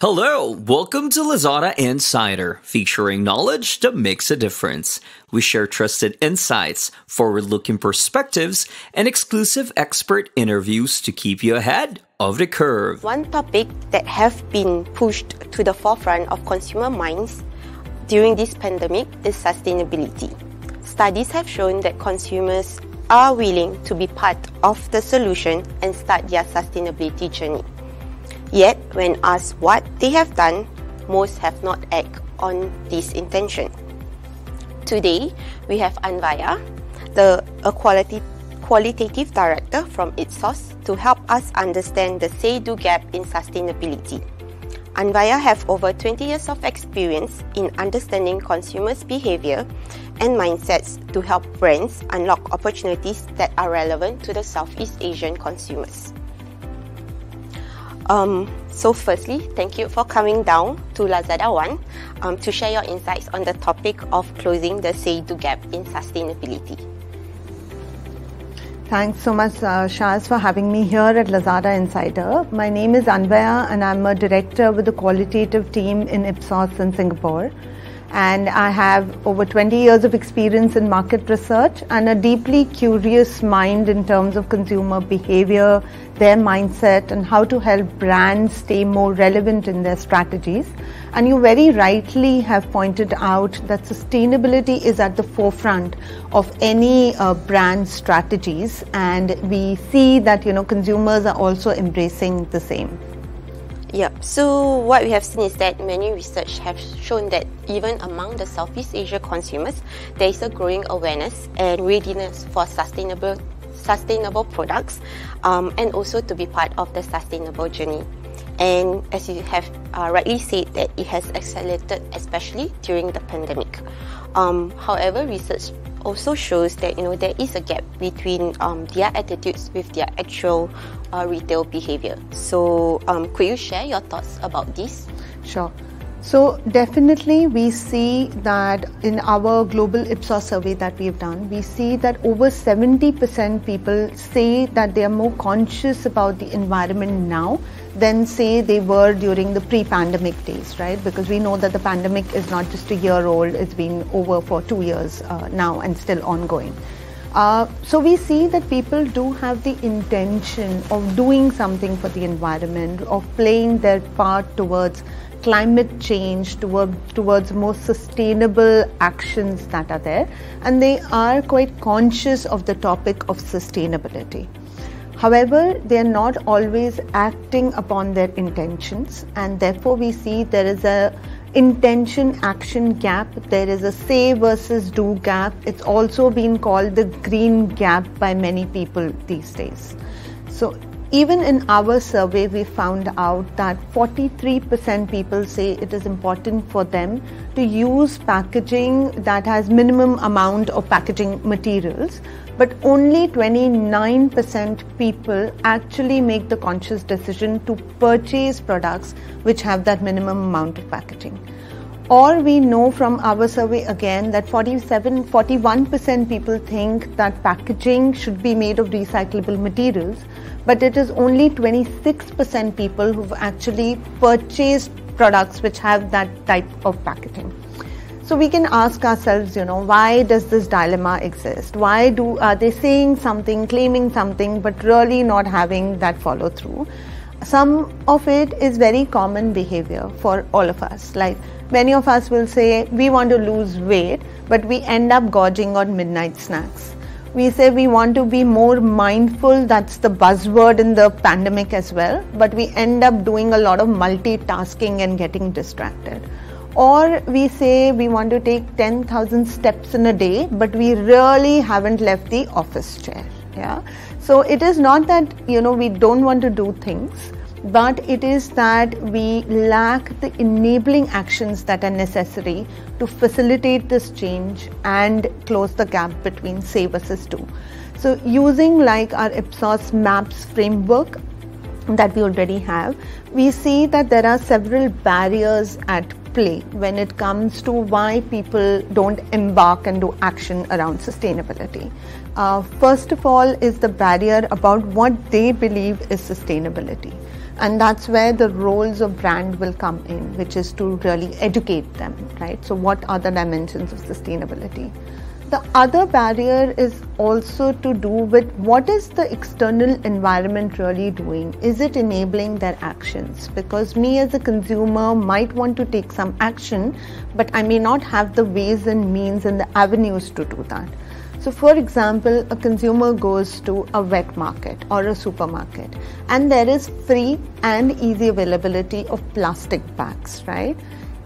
Hello, welcome to Lazada Insider, featuring knowledge that makes a difference. We share trusted insights, forward-looking perspectives, and exclusive expert interviews to keep you ahead of the curve. One topic that have been pushed to the forefront of consumer minds during this pandemic is sustainability. Studies have shown that consumers are willing to be part of the solution and start their sustainability journey. Yet, when asked what they have done, most have not acted on this intention. Today, we have Anvaya, a qualitative director from Ipsos, to help us understand the say-do gap in sustainability. Anvaya have over 20 years of experience in understanding consumers' behavior and mindsets to help brands unlock opportunities that are relevant to the Southeast Asian consumers. So firstly, thank you for coming down to Lazada One to share your insights on the topic of closing the say-do gap in sustainability. Thanks so much, Shaz, for having me here at Lazada Insider. My name is Anvaya and I'm a director with the qualitative team in Ipsos in Singapore. And I have over 20 years of experience in market research and a deeply curious mind in terms of consumer behavior, their mindset, and how to help brands stay more relevant in their strategies. And you very rightly have pointed out that sustainability is at the forefront of any brand strategies, and we see that consumers are also embracing the same. Yep. So what we have seen is that many research have shown that even among the Southeast Asia consumers, there is a growing awareness and readiness for sustainable products, and also to be part of the sustainable journey. And as you have rightly said, that it has accelerated, especially during the pandemic. However, research also shows that there is a gap between their attitudes with their actual retail behavior. So could you share your thoughts about this? Sure. So definitely we see that in our global Ipsos survey that we've done, we see that over 70% people say that they are more conscious about the environment now than say they were during the pre-pandemic days, right? Because we know that the pandemic is not just a year old, it's been over for 2 years now and still ongoing. So we see that people do have the intention of doing something for the environment, of playing their part towards climate change, towards more sustainable actions that are there, and they are quite conscious of the topic of sustainability. However, they are not always acting upon their intentions, and therefore we see there is a intention-action gap, there is a say versus do gap. It's also been called the green gap by many people these days. So even in our survey, we found out that 43% people say it is important for them to use packaging that has minimum amount of packaging materials, but only 29% people actually make the conscious decision to purchase products which have that minimum amount of packaging. Or we know from our survey again that 41% people think that packaging should be made of recyclable materials, but it is only 26% people who've actually purchased products which have that type of packaging. So we can ask ourselves, why does this dilemma exist? Why are they saying something, claiming something, but really not having that follow through? Some of it is very common behavior for all of us. Like many of us will say we want to lose weight, but we end up gorging on midnight snacks. We say we want to be more mindful, that's the buzzword in the pandemic as well, but we end up doing a lot of multitasking and getting distracted. Or we say we want to take 10,000 steps in a day, but we really haven't left the office chair. Yeah. So it is not that, we don't want to do things, but it is that we lack the enabling actions that are necessary to facilitate this change and close the gap between say versus do. So using like our Ipsos MAPS framework that we already have, we see that there are several barriers at play when it comes to why people don't embark and do action around sustainability. First of all is the barrier about what they believe is sustainability. And that's where the roles of brand will come in, which is to really educate them, right? So what are the dimensions of sustainability? The other barrier is also to do with what is the external environment really doing? Is it enabling their actions? Because me as a consumer might want to take some action, but I may not have the ways and means and the avenues to do that. So for example, a consumer goes to a wet market or a supermarket and there is free and easy availability of plastic bags, right?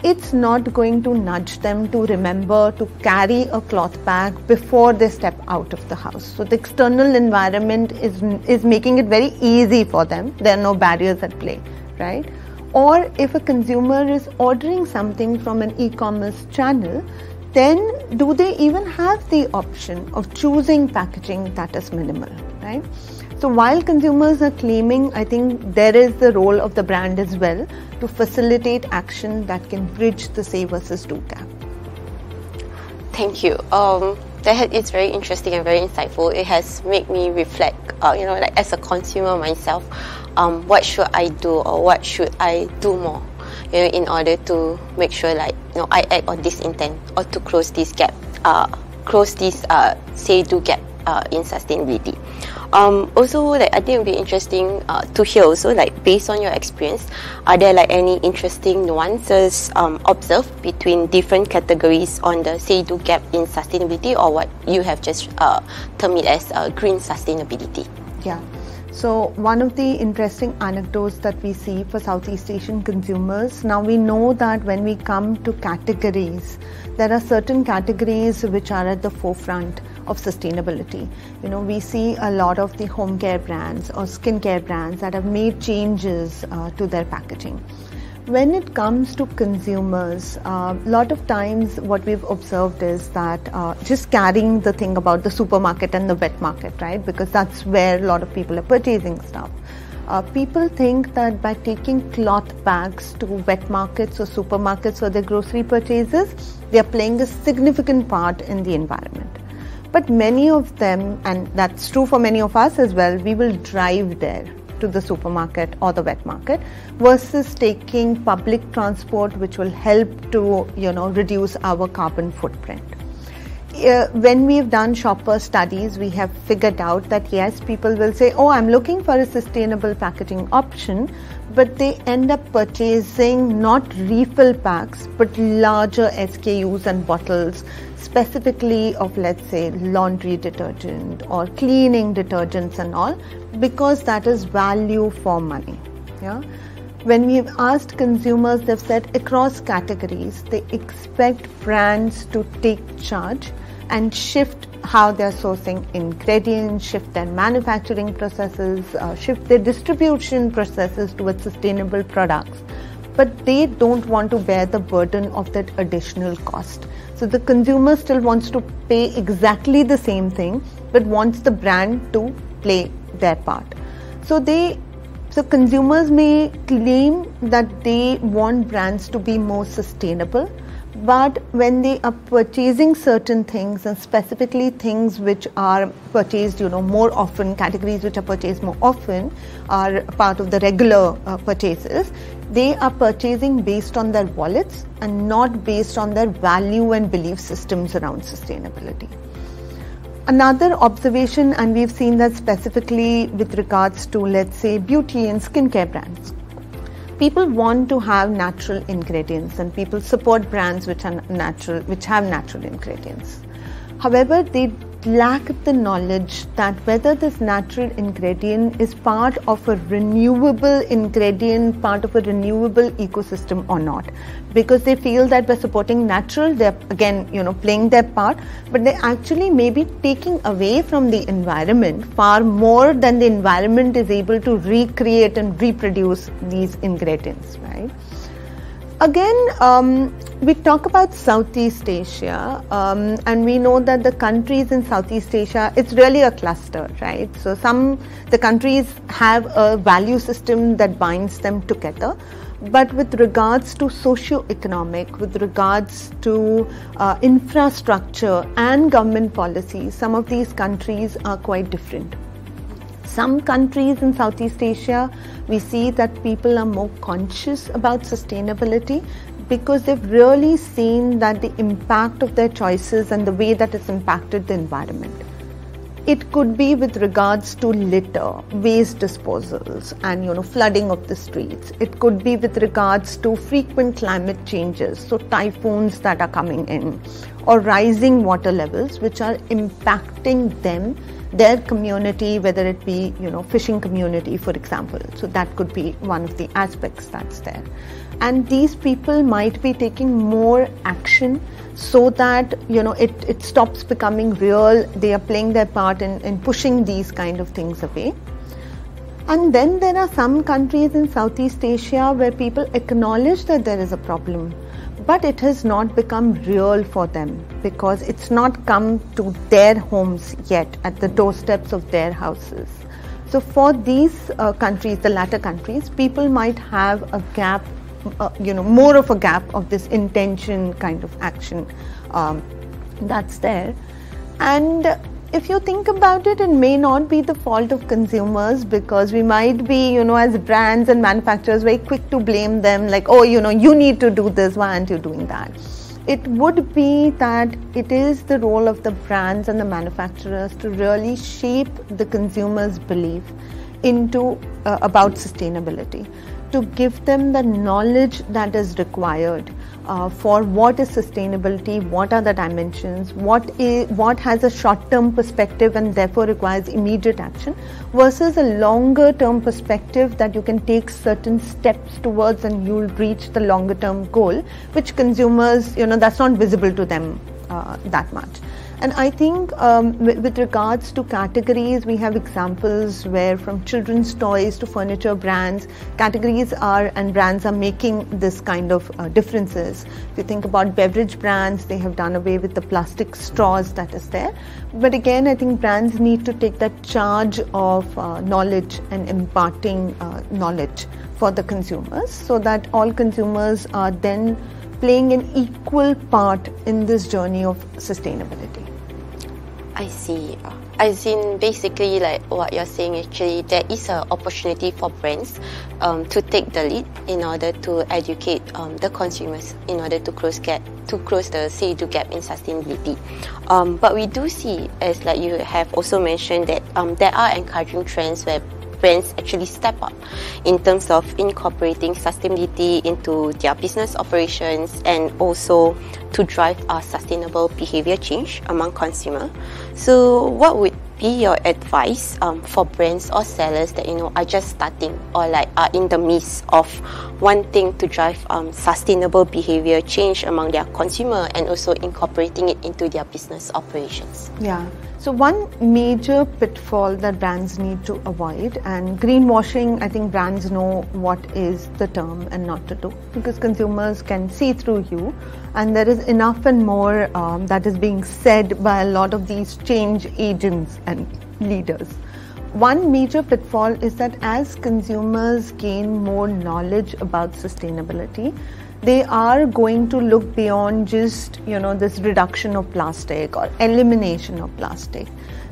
It's not going to nudge them to remember to carry a cloth bag before they step out of the house. So the external environment is making it very easy for them. There are no barriers at play, right? Or if a consumer is ordering something from an e-commerce channel, then do they even have the option of choosing packaging that is minimal, right? So while consumers are claiming, I think there is the role of the brand as well to facilitate action that can bridge the say versus do gap. Thank you. That is very interesting and very insightful. It has made me reflect, like as a consumer myself, what should I do or what should I do more, in order to make sure I act on this intent or to close this gap, say do gap in sustainability. Also, I think it would be interesting to hear also, based on your experience, are there any interesting nuances observed between different categories on the say do gap in sustainability, or what you have just termed it as green sustainability? Yeah. So one of the interesting anecdotes that we see for Southeast Asian consumers, now we know that when we come to categories, there are certain categories which are at the forefront of sustainability. We see a lot of the home care brands or skincare brands that have made changes to their packaging. When it comes to consumers, a lot of times what we've observed is that just carrying the thing about the supermarket and the wet market, right? Because that's where a lot of people are purchasing stuff. People think that by taking cloth bags to wet markets or supermarkets for their grocery purchases, they are playing a significant part in the environment. But many of them, and that's true for many of us as well, we will drive there to the supermarket or the wet market versus taking public transport, which will help to reduce our carbon footprint. When we've done shopper studies, we have figured out that yes, people will say, oh, I'm looking for a sustainable packaging option, but they end up purchasing not refill packs but larger SKUs and bottles, specifically of, let's say, laundry detergent or cleaning detergents and all, because that is value for money. Yeah. When we've asked consumers, they've said across categories, they expect brands to take charge and shift how they're sourcing ingredients, shift their manufacturing processes, shift their distribution processes towards sustainable products. But they don't want to bear the burden of that additional cost. So the consumer still wants to pay exactly the same thing, but wants the brand to play their part. So consumers may claim that they want brands to be more sustainable, but when they are purchasing certain things, and specifically things which are purchased more often, categories which are purchased more often are part of the regular purchases, they are purchasing based on their wallets and not based on their value and belief systems around sustainability. Another observation, and we've seen that specifically with regards to, let's say, beauty and skincare brands. People want to have natural ingredients, and people support brands which have natural ingredients. However, they lack the knowledge that whether this natural ingredient is part of a renewable ingredient, part of a renewable ecosystem or not. Because they feel that by supporting natural, they're again, playing their part, but they actually may be taking away from the environment far more than the environment is able to recreate and reproduce these ingredients, right? Again, we talk about Southeast Asia, and we know that the countries in Southeast Asia, it's really a cluster, right? So the countries have a value system that binds them together, But with regards to socio-economic, with regards to infrastructure and government policies, some of these countries are quite different. Some countries in Southeast Asia, we see that people are more conscious about sustainability because they've really seen that the impact of their choices and the way that it's impacted the environment. It could be with regards to litter, waste disposals and flooding of the streets. It could be with regards to frequent climate changes, so typhoons that are coming in, or rising water levels which are impacting them, their community, whether it be fishing community, for example. So that could be one of the aspects that's there. And these people might be taking more action so that it stops becoming real. They are playing their part in pushing these kind of things away. And then there are some countries in Southeast Asia where people acknowledge that there is a problem, but it has not become real for them because it's not come to their homes yet, at the doorsteps of their houses. So for these countries, the latter countries, people might have a gap, more of a gap of this intention kind of action that's there. And if you think about it, it may not be the fault of consumers, because we might be, as brands and manufacturers, very quick to blame them, like, oh, you need to do this, why aren't you doing that? It would be that it is the role of the brands and the manufacturers to really shape the consumer's belief into about sustainability, to give them the knowledge that is required for what is sustainability, what are the dimensions, what has a short-term perspective and therefore requires immediate action, versus a longer-term perspective that you can take certain steps towards and you'll reach the longer-term goal, which consumers, that's not visible to them that much. And I think with regards to categories, we have examples where from children's toys to furniture brands, categories and brands are making this kind of differences. If you think about beverage brands, they have done away with the plastic straws that is there. But again, I think brands need to take that charge of knowledge and imparting knowledge for the consumers, so that all consumers are then playing an equal part in this journey of sustainability. I see. As in, basically, like what you're saying, actually, there is an opportunity for brands to take the lead in order to educate the consumers in order to close the say-do gap in sustainability. But we do see, as like you have also mentioned, that there are encouraging trends where brands actually step up in terms of incorporating sustainability into their business operations, and also to drive sustainable behavior change among consumers. So what would be your advice for brands or sellers that are just starting or like are in the midst of wanting to drive sustainable behavior change among their consumer and also incorporating it into their business operations? Yeah. So one major pitfall that brands need to avoid, and greenwashing, I think brands know what is the term and not to do, because consumers can see through you, and there is enough and more that is being said by a lot of these change agents and leaders. One major pitfall is that as consumers gain more knowledge about sustainability, they are going to look beyond just, this reduction of plastic or elimination of plastic.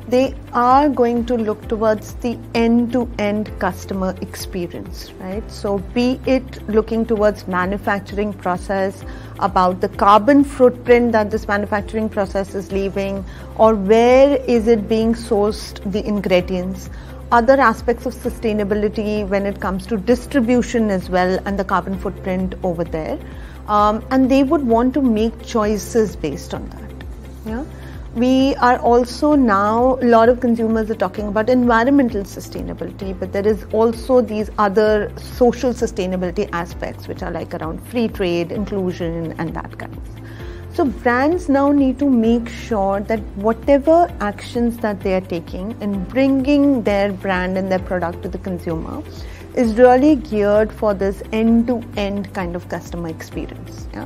They are going to look towards the end-to-end customer experience, right? So be it looking towards manufacturing process, about the carbon footprint that this manufacturing process is leaving, or where is it being sourced, the ingredients, other aspects of sustainability when it comes to distribution as well, and the carbon footprint over there. And they would want to make choices based on that. Yeah. We are also now, a lot of consumers are talking about environmental sustainability, but there is also these other social sustainability aspects which are like around free trade, inclusion and that kind of. So brands now need to make sure that whatever actions that they are taking in bringing their brand and their product to the consumer is really geared for this end-to-end kind of customer experience. Yeah?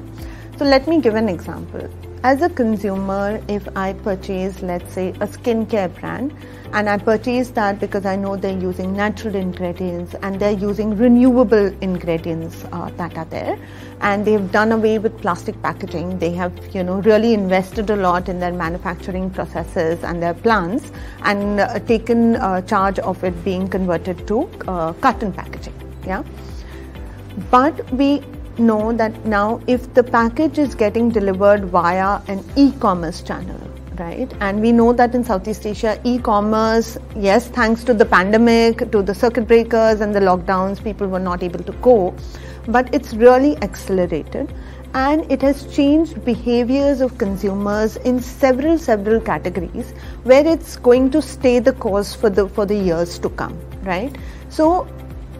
So let me give an example. as a consumer, if I purchase, let's say, a skincare brand, and I purchase that because I know they're using natural ingredients and they're using renewable ingredients that are there, and they've done away with plastic packaging. They have, really invested a lot in their manufacturing processes and their plants, and taken charge of it being converted to carton packaging. Yeah, but we know that now if the package is getting delivered via an e-commerce channel, right, and we know that in Southeast Asia, e-commerce, yes, thanks to the pandemic, to the circuit breakers and the lockdowns, people were not able to go, but it's really accelerated, and it has changed behaviors of consumers in several categories, where it's going to stay the course for the years to come, right? So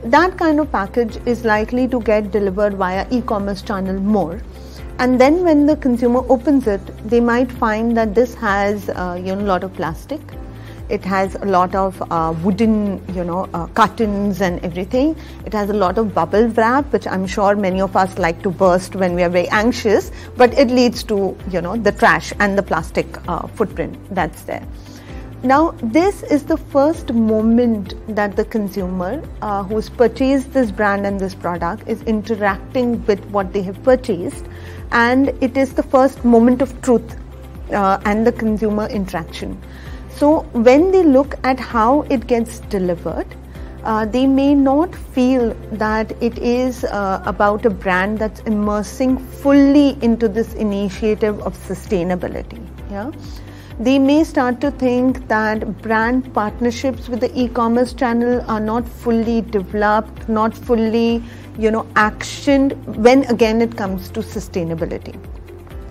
that kind of package is likely to get delivered via e-commerce channel more, and then when the consumer opens it, they might find that this has a lot of plastic, it has a lot of wooden cartons and everything, it has a lot of bubble wrap, which I'm sure many of us like to burst when we are very anxious, but it leads to the trash and the plastic footprint that's there. Now, this is the first moment that the consumer who's purchased this brand and this product is interacting with what they have purchased, and it is the first moment of truth and the consumer interaction. So when they look at how it gets delivered, they may not feel that it is about a brand that's immersing fully into this initiative of sustainability. Yeah. They may start to think that brand partnerships with the e-commerce channel are not fully developed, not fully, actioned when again it comes to sustainability,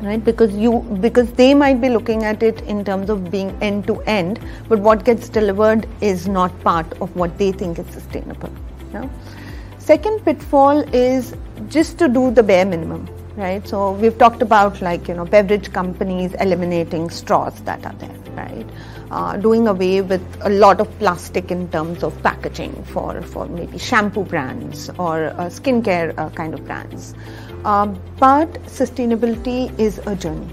right? Because they might be looking at it in terms of being end to end, but what gets delivered is not part of what they think is sustainable. Yeah? Second pitfall is just to do the bare minimum. Right, so we've talked about beverage companies eliminating straws that are there, right? Doing away with a lot of plastic in terms of packaging for maybe shampoo brands or skincare kind of brands. But sustainability is a journey,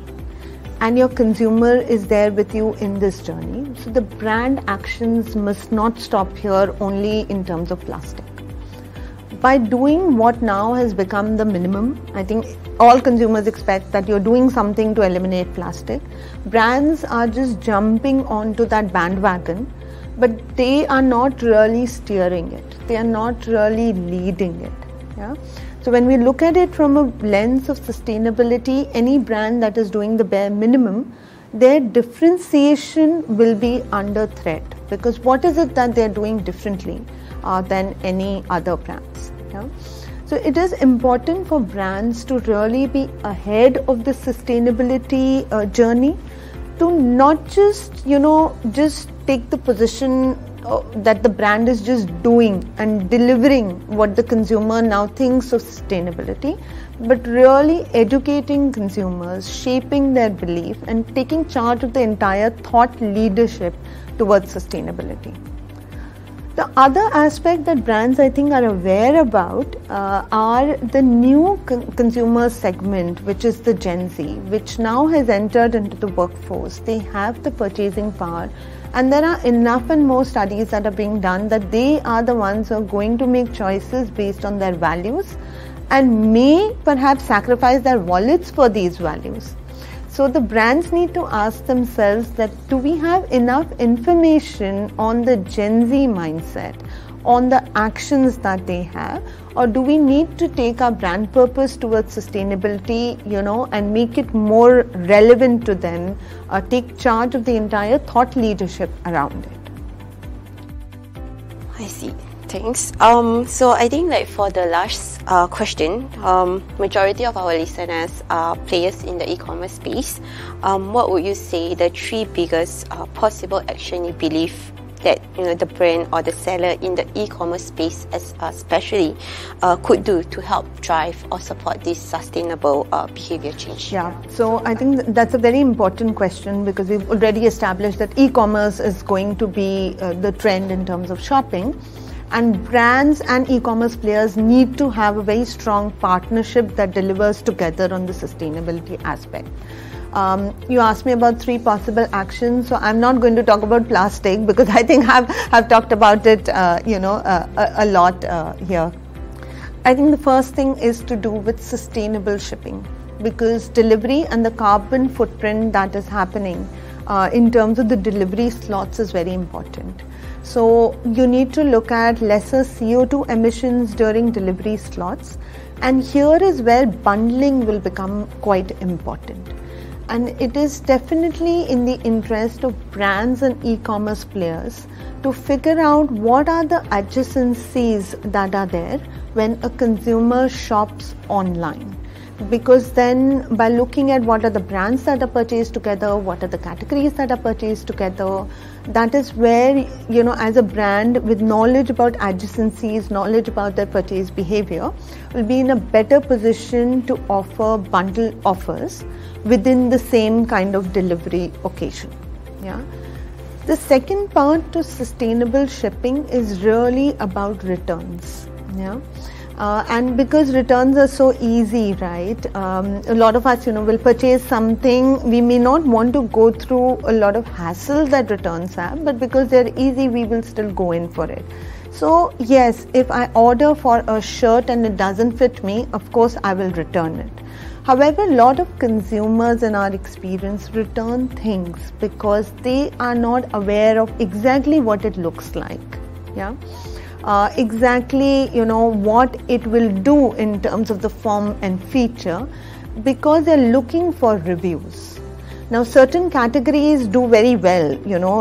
and your consumer is there with you in this journey. So the brand actions must not stop here only in terms of plastic. By doing what now has become the minimum, I think all consumers expect that you're doing something to eliminate plastic. Brands are just jumping onto that bandwagon, but they are not really steering it. They are not really leading it. Yeah? So when we look at it from a lens of sustainability, any brand that is doing the bare minimum, their differentiation will be under threat, because what is it that they're doing differently than any other brands? Yeah? So it is important for brands to really be ahead of the sustainability journey, to not just just take the position that the brand is just doing and delivering what the consumer now thinks of sustainability, but really educating consumers, shaping their belief, and taking charge of the entire thought leadership towards sustainability. The other aspect that brands, I think, are aware about are the new consumer segment, which is the Gen Z, which now has entered into the workforce. They have the purchasing power, and there are enough and more studies that are being done that they are the ones who are going to make choices based on their values and may perhaps sacrifice their wallets for these values. So the brands need to ask themselves that, do we have enough information on the Gen Z mindset, on the actions that they have, or do we need to take our brand purpose towards sustainability, and make it more relevant to them, take charge of the entire thought leadership around it? I see. Thanks. So I think for the last question, majority of our listeners are players in the e-commerce space. What would you say the three biggest possible action you believe that the brand or the seller in the e-commerce space especially could do to help drive or support this sustainable behavior change? Yeah, so I think that's a very important question, because we've already established that e-commerce is going to be the trend in terms of shopping. And brands and e-commerce players need to have a very strong partnership that delivers together on the sustainability aspect. You asked me about 3 possible actions, so I'm not going to talk about plastic because I think I've talked about it, a lot here. I think the first thing is to do with sustainable shipping, because delivery and the carbon footprint that is happening in terms of the delivery slots is very important. So you need to look at lesser CO2 emissions during delivery slots, and here is where bundling will become quite important. And it is definitely in the interest of brands and e-commerce players to figure out what are the adjacencies that are there when a consumer shops online. Because then by looking at what are the brands that are purchased together, what are the categories that are purchased together, that is where, as a brand with knowledge about adjacencies, knowledge about their purchase behavior, will be in a better position to offer bundle offers within the same kind of delivery occasion. Yeah. The second part to sustainable shipping is really about returns. Yeah. And because returns are so easy, right? A lot of us, will purchase something. We may not want to go through a lot of hassle that returns have, but because they're easy, we will still go in for it. So yes, if I order for a shirt and it doesn't fit me, of course I will return it. However, a lot of consumers in our experience return things because they are not aware of exactly what it looks like. Yeah. Exactly, what it will do in terms of the form and feature, because they're looking for reviews. Now, certain categories do very well,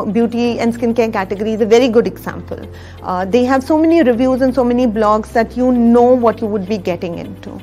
beauty and skincare category is a very good example. They have so many reviews and so many blogs that you know what you would be getting into.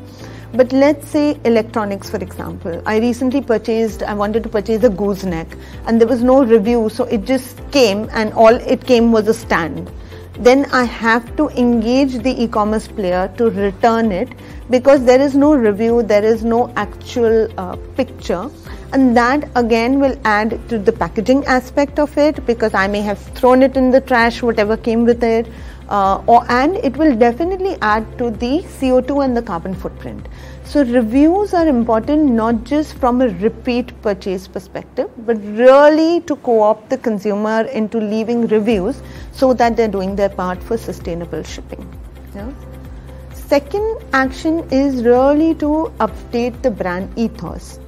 But let's say electronics, for example. I wanted to purchase a gooseneck and there was no review, so it just came and all it came was a stand. Then I have to engage the e-commerce player to return it because there is no review, there is no actual picture, and that again will add to the packaging aspect of it because I may have thrown it in the trash, whatever came with it, and it will definitely add to the CO2 and the carbon footprint. So reviews are important not just from a repeat purchase perspective, but really to co-opt the consumer into leaving reviews so that they're doing their part for sustainable shipping. Yeah. Second action is really to update the brand ethos.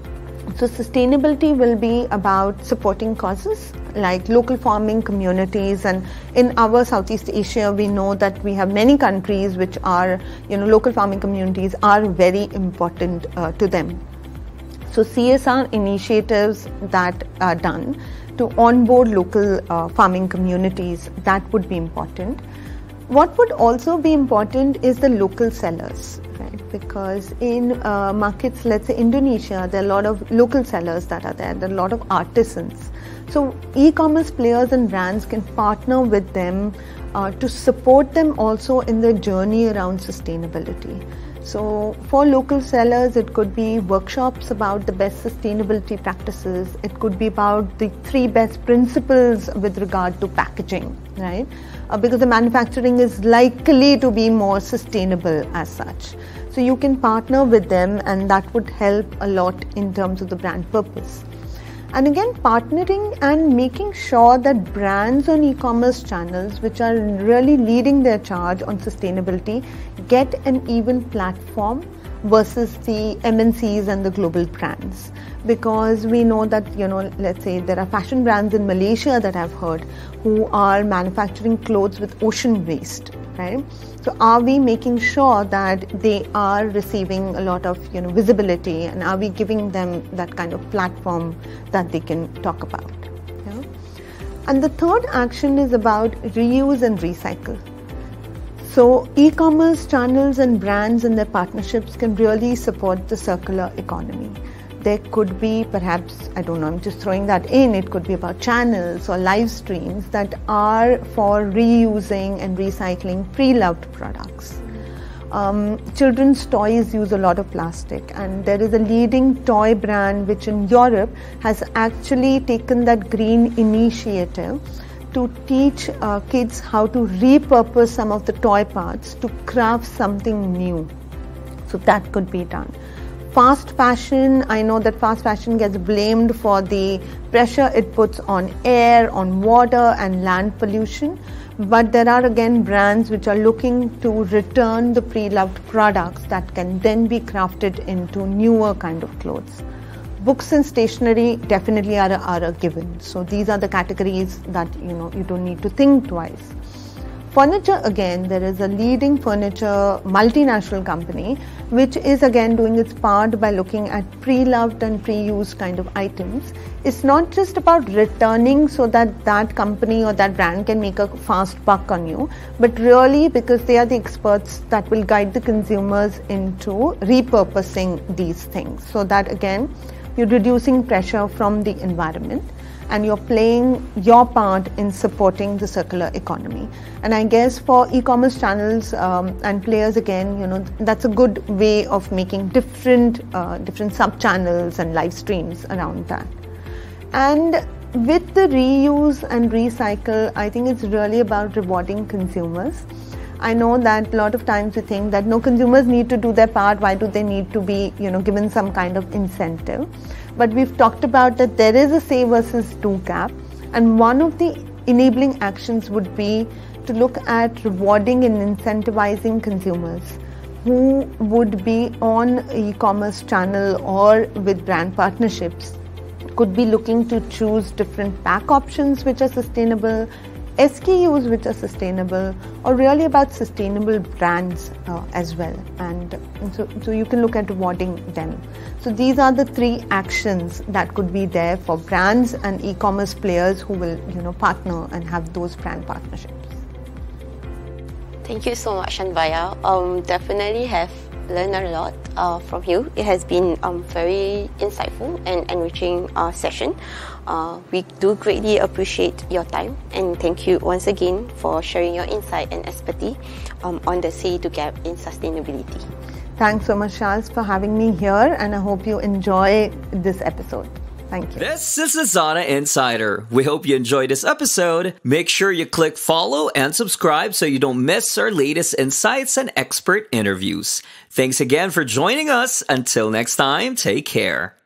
So sustainability will be about supporting causes like local farming communities, and in our Southeast Asia we know that we have many countries which are, local farming communities are very important to them. So CSR initiatives that are done to onboard local farming communities, that would be important. What would also be important is the local sellers, right? Because in markets, let's say Indonesia, there are a lot of local sellers that are there. There are a lot of artisans. So e-commerce players and brands can partner with them to support them also in their journey around sustainability. So for local sellers, it could be workshops about the best sustainability practices. It could be about the 3 best principles with regard to packaging, right? Because the manufacturing is likely to be more sustainable as such. So you can partner with them, and that would help a lot in terms of the brand purpose. And again, partnering and making sure that brands on e-commerce channels which are really leading their charge on sustainability get an even platform versus the MNCs and the global brands. Because we know that, let's say there are fashion brands in Malaysia that I've heard who are manufacturing clothes with ocean waste, right? So are we making sure that they are receiving a lot of, visibility, and are we giving them that kind of platform that they can talk about? Yeah? And the third action is about reuse and recycle. So e-commerce channels and brands and their partnerships can really support the circular economy. There could be perhaps, I don't know, I'm just throwing that in, it could be about channels or live streams that are for reusing and recycling pre-loved products. Children's toys use a lot of plastic, and there is a leading toy brand which in Europe has actually taken that green initiative to teach kids how to repurpose some of the toy parts to craft something new. So that could be done. Fast fashion, I know that fast fashion gets blamed for the pressure it puts on air, on water and land pollution. But there are again brands which are looking to return the pre-loved products that can then be crafted into newer kind of clothes. Books and stationery definitely are a given. So these are the categories that you don't need to think twice. Furniture, again, there is a leading furniture multinational company which is again doing its part by looking at pre-loved and pre-used kind of items. It's not just about returning so that that company or that brand can make a fast buck on you, but really because they are the experts that will guide the consumers into repurposing these things, so that again you're reducing pressure from the environment and you're playing your part in supporting the circular economy. And I guess for e-commerce channels and players, again, that's a good way of making different sub-channels and live streams around that. And with the reuse and recycle, I think it's really about rewarding consumers. I know that a lot of times we think that no, consumers need to do their part. Why do they need to be, given some kind of incentive? But we've talked about that there is a say versus do gap, and one of the enabling actions would be to look at rewarding and incentivizing consumers who would be on e-commerce channel or with brand partnerships, could be looking to choose different pack options which are sustainable, SKUs which are sustainable, or really about sustainable brands as well. And so you can look at rewarding them. So these are the three actions that could be there for brands and e-commerce players who will partner and have those brand partnerships. Thank you so much, Anvaya. Definitely have learned a lot from you. It has been very insightful and enriching session. We do greatly appreciate your time, and thank you once again for sharing your insight and expertise on the say to gap in sustainability. Thanks so much, Charles, for having me here, and I hope you enjoy this episode. Thank you. This is Lazada Insider. We hope you enjoyed this episode. Make sure you click follow and subscribe so you don't miss our latest insights and expert interviews. Thanks again for joining us. Until next time, take care.